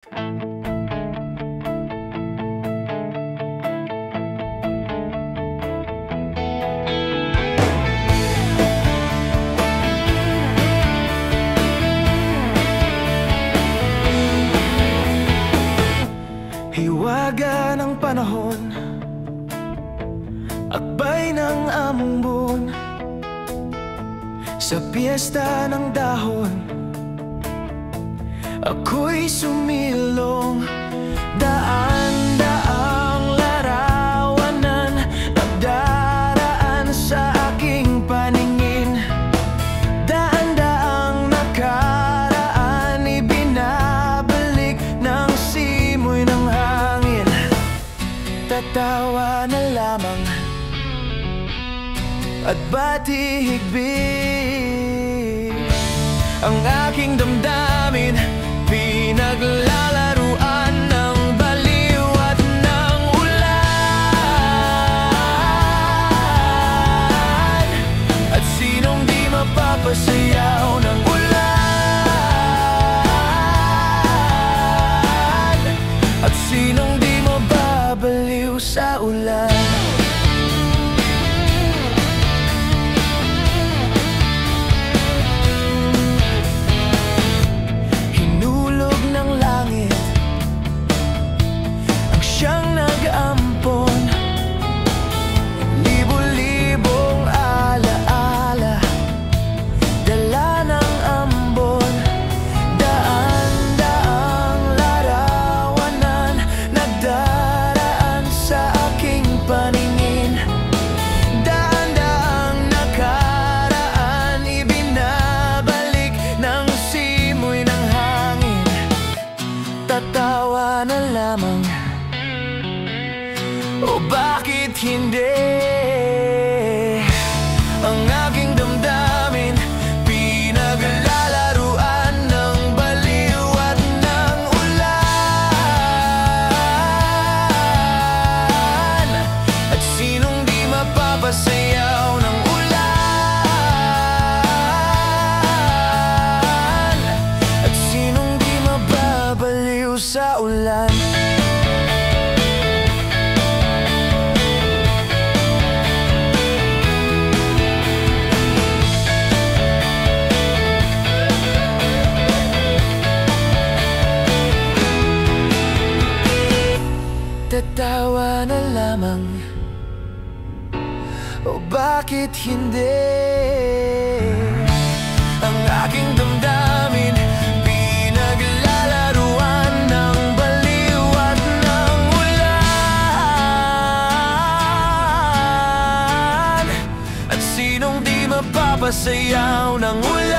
Hiwaga ng panahon, akbay ng ambon, sa piyesta ng dahon, ako'y sumilong. Daan-daang larawanan nagdaraan sa aking paningin. Daan-daang nakaraan ibinabalik ng simoy ng hangin. Tatawa na lamang at bati higpit ang aking damdamin. Pinaglalaruan ng baliw at ng ulan, at sinong di mapapasayaw ng ulan, at sinong di mababaliw sa ulan. Tatawa na lamang, o bakit hindi? Ang aking damdamin pinaglalaruan ng baliw at ng ulan, at sinong di mapapasayaw ng ulan, at sinong di mababaliw sa ulan. Tatawa na lamang, o bakit hindi? Ang aking damdamin pinaglalaruan ng baliw at ng ulan, at sinong di mapapasayaw ng ulan,